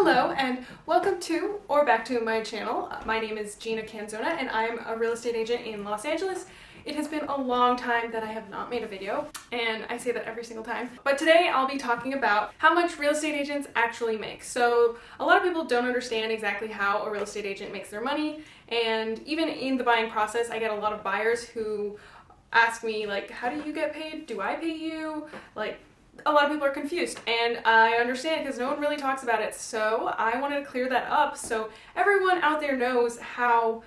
Hello and welcome to or back to my channel. My name is Gina Canzona and I'm a real estate agent in Los Angeles. It has been a long time that I have not made a video, and I say that every single time. But today I'll be talking about how much real estate agents actually make. So a lot of people don't understand exactly how a real estate agent makes their money, and even in the buying process I get a lot of buyers who ask me like, how do you get paid? Do I pay you? Like, a lot of people are confused, and I understand because no one really talks about it, so I wanted to clear that up so everyone out there knows how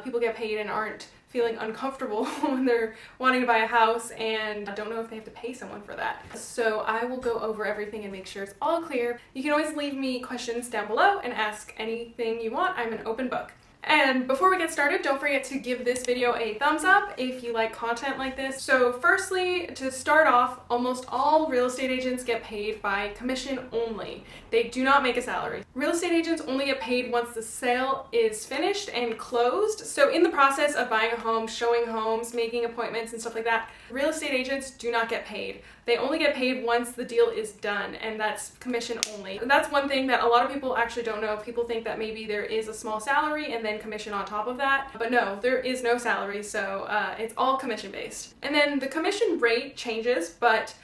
people get paid and aren't feeling uncomfortable when they're wanting to buy a house and don't know if they have to pay someone for that. So I will go over everything and make sure it's all clear. You can always leave me questions down below and ask anything you want. I'm an open book. And before we get started, don't forget to give this video a thumbs up if you like content like this. So firstly, to start off, almost all real estate agents get paid by commission only. They do not make a salary. Real estate agents only get paid once the sale is finished and closed. So in the process of buying a home, showing homes, making appointments and stuff like that, real estate agents do not get paid. They only get paid once the deal is done, and that's commission only. That's one thing that a lot of people actually don't know. People think that maybe there is a small salary and then commission on top of that, but no, there is no salary, so it's all commission based. And then the commission rate changes, but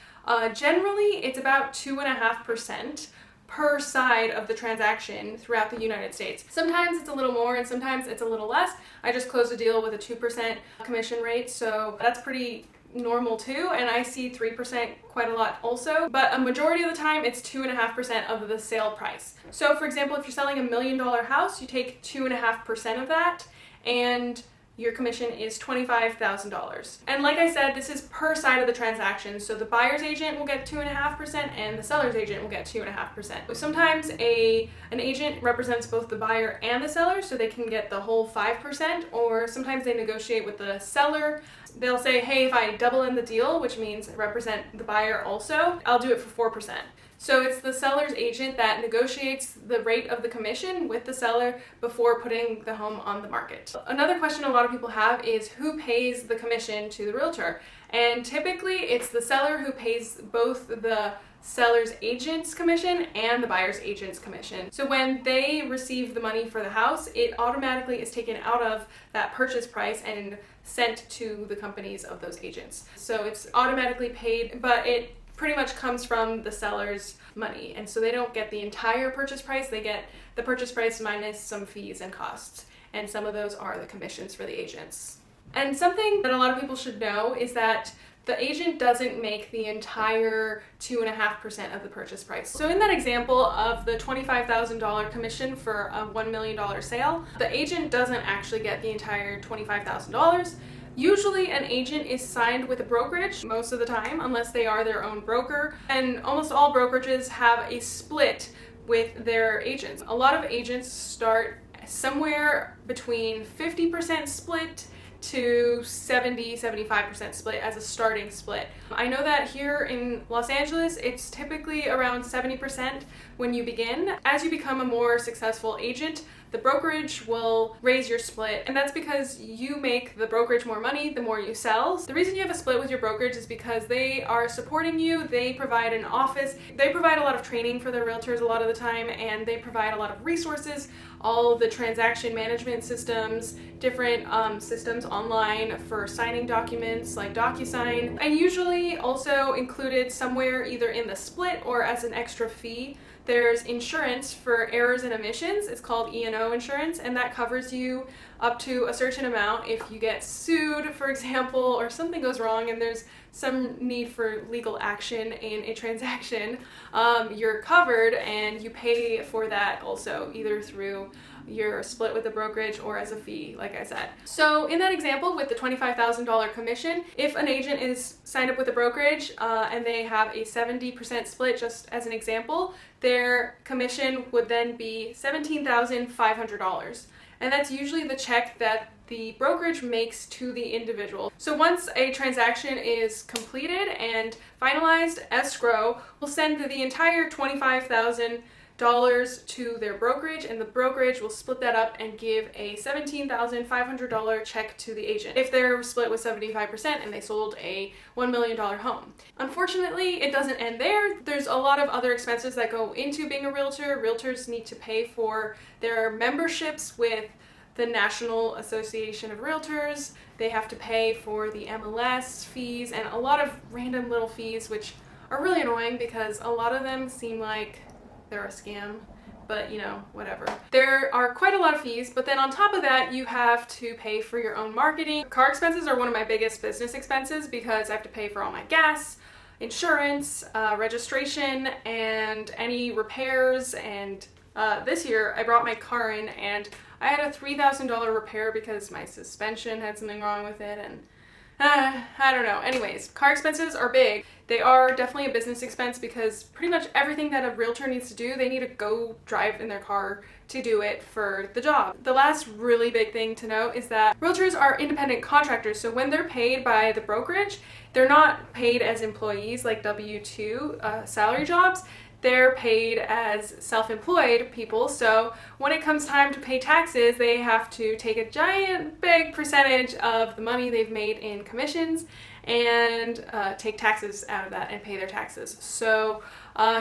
generally it's about 2.5% per side of the transaction throughout the United States. Sometimes it's a little more and sometimes it's a little less. I just closed a deal with a 2% commission rate, so that's pretty normal too, and I see 3% quite a lot also, but a majority of the time it's 2.5% of the sale price. So for example, if you're selling $1 million house, you take 2.5% of that and your commission is $25,000. And like I said, this is per side of the transaction. So the buyer's agent will get 2.5% and the seller's agent will get 2.5%. Sometimes an agent represents both the buyer and the seller, so they can get the whole 5%, or sometimes they negotiate with the seller. They'll say, hey, if I double in the deal, which means represent the buyer also, I'll do it for 4%. So it's the seller's agent that negotiates the rate of the commission with the seller before putting the home on the market. Another question a lot of people have is who pays the commission to the realtor? And typically it's the seller who pays both the seller's agent's commission and the buyer's agent's commission. So when they receive the money for the house, it automatically is taken out of that purchase price and sent to the companies of those agents. So it's automatically paid, but it pretty much comes from the seller's money, and so they don't get the entire purchase price. They get the purchase price minus some fees and costs, and some of those are the commissions for the agents. And something that a lot of people should know is that the agent doesn't make the entire 2.5% of the purchase price. So in that example of the $25,000 commission for a $1 million sale, the agent doesn't actually get the entire $25,000. Usually an agent is signed with a brokerage most of the time, unless they are their own broker, and almost all brokerages have a split with their agents. A lot of agents start somewhere between 50% split to 70-75% split as a starting split. I know that here in Los Angeles it's typically around 70% when you begin. As you become a more successful agent, the brokerage will raise your split, and that's because you make the brokerage more money the more you sell. The reason you have a split with your brokerage is because they are supporting you, they provide an office, they provide a lot of training for their realtors a lot of the time, and they provide a lot of resources, all the transaction management systems, different systems online for signing documents like DocuSign, and usually also included somewhere either in the split or as an extra fee. There's insurance for errors and omissions. It's called E&O insurance, and that covers you up to a certain amount if you get sued, for example, or something goes wrong and there's some need for legal action in a transaction. You're covered and you pay for that also, either through your split with the brokerage or as a fee, like I said. So in that example with the $25,000 commission, if an agent is signed up with a brokerage and they have a 70% split, just as an example, their commission would then be $17,500. And that's usually the check that the brokerage makes to the individual. So once a transaction is completed and finalized, escrow will send the entire $25,000 to their brokerage, and the brokerage will split that up and give a $17,500 check to the agent if they're split with 75% and they sold a $1 million home. Unfortunately, it doesn't end there. There's a lot of other expenses that go into being a realtor. Realtors need to pay for their memberships with the National Association of Realtors. They have to pay for the MLS fees and a lot of random little fees, which are really annoying because a lot of them seem like they're a scam, but you know, whatever. There are quite a lot of fees, but then on top of that, you have to pay for your own marketing. Car expenses are one of my biggest business expenses because I have to pay for all my gas, insurance, registration, and any repairs. And this year I brought my car in and I had a $3,000 repair because my suspension had something wrong with it, and I don't know. Anyways, car expenses are big. They are definitely a business expense because pretty much everything that a realtor needs to do, they need to go drive in their car to do it for the job. The last really big thing to note is that realtors are independent contractors, so when they're paid by the brokerage, they're not paid as employees like W-2 salary jobs. They're paid as self-employed people, so when it comes time to pay taxes, they have to take a giant big percentage of the money they've made in commissions and take taxes out of that and pay their taxes. So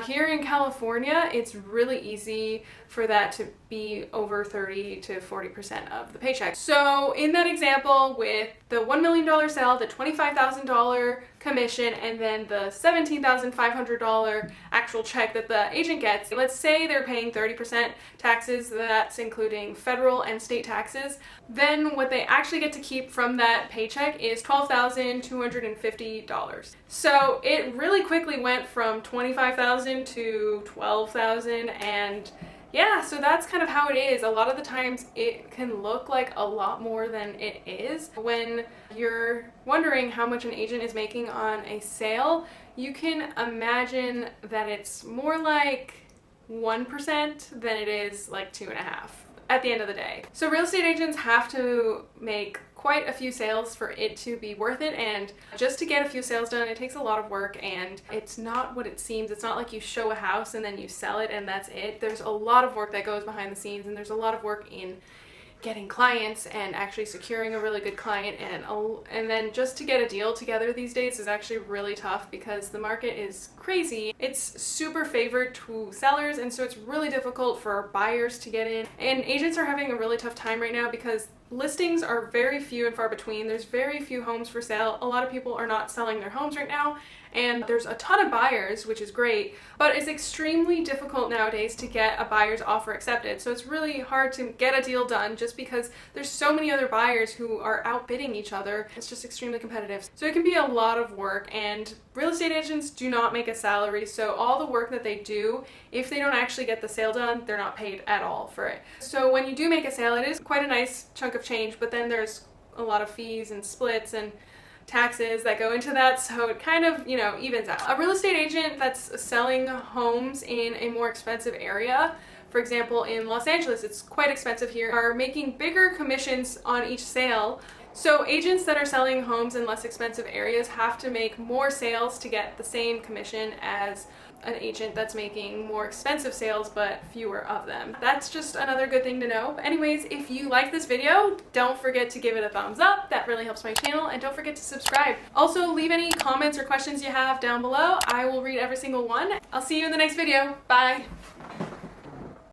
here in California, it's really easy for that to be over 30 to 40% of the paycheck. So in that example with the $1 million sale, the $25,000 commission, and then the $17,500 actual check that the agent gets, let's say they're paying 30% taxes, that's including federal and state taxes, then what they actually get to keep from that paycheck is $12,250. So it really quickly went from $25,000 to $12,000, and yeah, so that's kind of how it is. A lot of the times it can look like a lot more than it is. When you're wondering how much an agent is making on a sale, you can imagine that it's more like 1% than it is like 2.5% at the end of the day. So real estate agents have to make quite a few sales for it to be worth it, and just to get a few sales done, it takes a lot of work, and it's not what it seems. It's not like you show a house and then you sell it and that's it. There's a lot of work that goes behind the scenes, and there's a lot of work in getting clients and actually securing a really good client, and then just to get a deal together these days is actually really tough because the market is crazy. It's super favored to sellers, and so it's really difficult for buyers to get in, and agents are having a really tough time right now because listings are very few and far between. There's very few homes for sale. A lot of people are not selling their homes right now, and there's a ton of buyers, which is great, but it's extremely difficult nowadays to get a buyer's offer accepted. So it's really hard to get a deal done just because there's so many other buyers who are outbidding each other. It's just extremely competitive. So it can be a lot of work, and real estate agents do not make a salary, so all the work that they do, if they don't actually get the sale done, they're not paid at all for it. So when you do make a sale, it is quite a nice chunk of change, but then there's a lot of fees and splits and taxes that go into that, so it kind of, you know, evens out. A real estate agent that's selling homes in a more expensive area, for example in Los Angeles, it's quite expensive here, are making bigger commissions on each sale. So agents that are selling homes in less expensive areas have to make more sales to get the same commission as an agent that's making more expensive sales but fewer of them. That's just another good thing to know. Anyways, if you like this video, don't forget to give it a thumbs up. That really helps my channel, and don't forget to subscribe. Also, leave any comments or questions you have down below. I will read every single one. I'll see you in the next video. Bye!